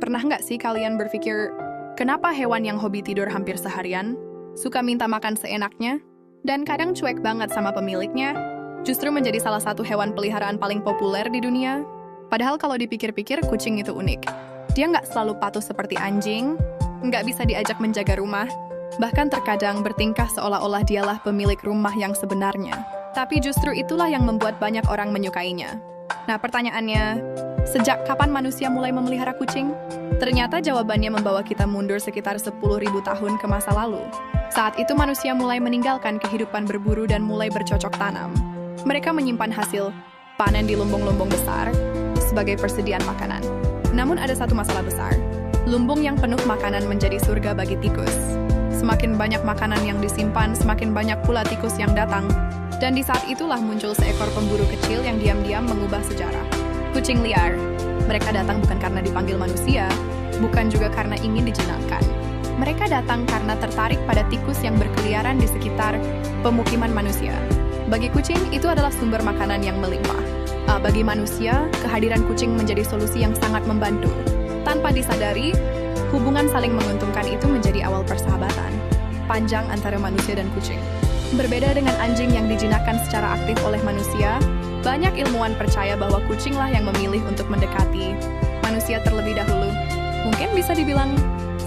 Pernah nggak sih kalian berpikir, kenapa hewan yang hobi tidur hampir seharian, suka minta makan seenaknya, dan kadang cuek banget sama pemiliknya, justru menjadi salah satu hewan peliharaan paling populer di dunia? Padahal kalau dipikir-pikir, kucing itu unik. Dia nggak selalu patuh seperti anjing, nggak bisa diajak menjaga rumah, bahkan terkadang bertingkah seolah-olah dialah pemilik rumah yang sebenarnya. Tapi justru itulah yang membuat banyak orang menyukainya. Nah, pertanyaannya, sejak kapan manusia mulai memelihara kucing? Ternyata jawabannya membawa kita mundur sekitar 10.000 tahun ke masa lalu. Saat itu manusia mulai meninggalkan kehidupan berburu dan mulai bercocok tanam. Mereka menyimpan hasil panen di lumbung-lumbung besar sebagai persediaan makanan. Namun ada satu masalah besar. Lumbung yang penuh makanan menjadi surga bagi tikus. Semakin banyak makanan yang disimpan, semakin banyak pula tikus yang datang. Dan di saat itulah muncul seekor pemburu kecil yang diam-diam mengubah sejarah. Kucing liar. Mereka datang bukan karena dipanggil manusia, bukan juga karena ingin dijinakkan. Mereka datang karena tertarik pada tikus yang berkeliaran di sekitar pemukiman manusia. Bagi kucing, itu adalah sumber makanan yang melimpah. Bagi manusia, kehadiran kucing menjadi solusi yang sangat membantu. Tanpa disadari, hubungan saling menguntungkan itu menjadi awal persahabatan panjang antara manusia dan kucing. Berbeda dengan anjing yang dijinakkan secara aktif oleh manusia, banyak ilmuwan percaya bahwa kucinglah yang memilih untuk mendekati manusia terlebih dahulu. Mungkin bisa dibilang,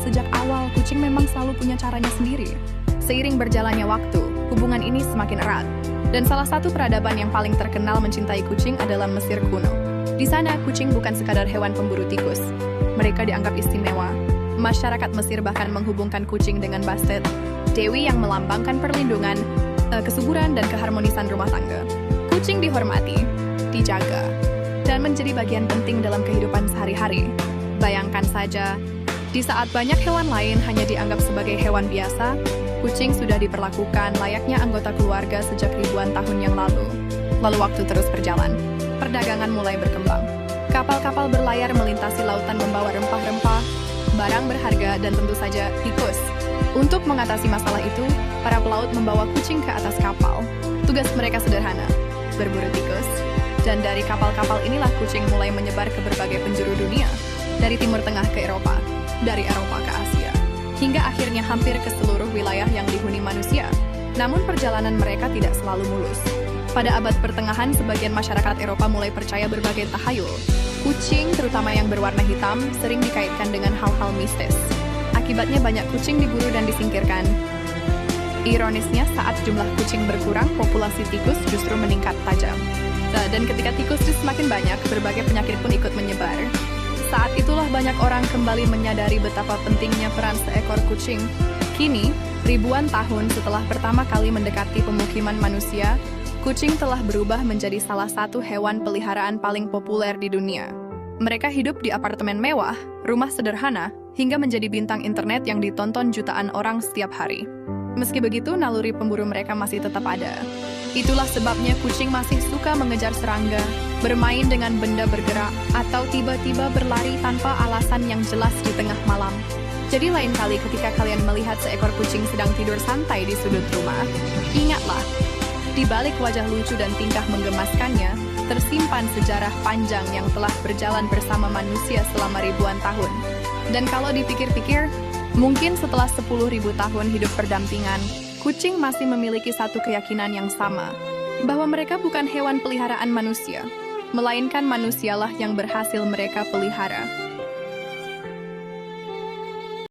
sejak awal kucing memang selalu punya caranya sendiri. Seiring berjalannya waktu, hubungan ini semakin erat. Dan salah satu peradaban yang paling terkenal mencintai kucing adalah Mesir kuno. Di sana, kucing bukan sekadar hewan pemburu tikus. Mereka dianggap istimewa. Masyarakat Mesir bahkan menghubungkan kucing dengan Bastet, dewi yang melambangkan perlindungan, kesuburan, dan keharmonisan rumah tangga. Kucing dihormati, dijaga, dan menjadi bagian penting dalam kehidupan sehari-hari. Bayangkan saja, di saat banyak hewan lain hanya dianggap sebagai hewan biasa, kucing sudah diperlakukan layaknya anggota keluarga sejak ribuan tahun yang lalu. Lalu waktu terus berjalan, perdagangan mulai berkembang. Kapal-kapal berlayar melintasi lautan membawa rempah-rempah, barang berharga, dan tentu saja tikus. Untuk mengatasi masalah itu, para pelaut membawa kucing ke atas kapal. Tugas mereka sederhana, berburu tikus. Dan dari kapal-kapal inilah kucing mulai menyebar ke berbagai penjuru dunia, dari Timur Tengah ke Eropa, dari Eropa ke Asia, hingga akhirnya hampir ke seluruh wilayah yang dihuni manusia. Namun perjalanan mereka tidak selalu mulus. Pada abad pertengahan, sebagian masyarakat Eropa mulai percaya berbagai tahayul. Kucing, terutama yang berwarna hitam, sering dikaitkan dengan hal-hal mistis. Akibatnya banyak kucing diburu dan disingkirkan. Ironisnya, saat jumlah kucing berkurang, populasi tikus justru meningkat tajam. Dan ketika tikus semakin banyak, berbagai penyakit pun ikut menyebar. Saat itulah banyak orang kembali menyadari betapa pentingnya peran seekor kucing. Kini, ribuan tahun setelah pertama kali mendekati pemukiman manusia, kucing telah berubah menjadi salah satu hewan peliharaan paling populer di dunia. Mereka hidup di apartemen mewah, rumah sederhana, hingga menjadi bintang internet yang ditonton jutaan orang setiap hari. Meski begitu, naluri pemburu mereka masih tetap ada. Itulah sebabnya kucing masih suka mengejar serangga, bermain dengan benda bergerak, atau tiba-tiba berlari tanpa alasan yang jelas di tengah malam. Jadi lain kali ketika kalian melihat seekor kucing sedang tidur santai di sudut rumah, ingatlah, di balik wajah lucu dan tingkah menggemaskannya, tersimpan sejarah panjang yang telah berjalan bersama manusia selama ribuan tahun. Dan kalau dipikir-pikir, mungkin setelah 10.000 tahun hidup berdampingan, kucing masih memiliki satu keyakinan yang sama, bahwa mereka bukan hewan peliharaan manusia, melainkan manusialah yang berhasil mereka pelihara.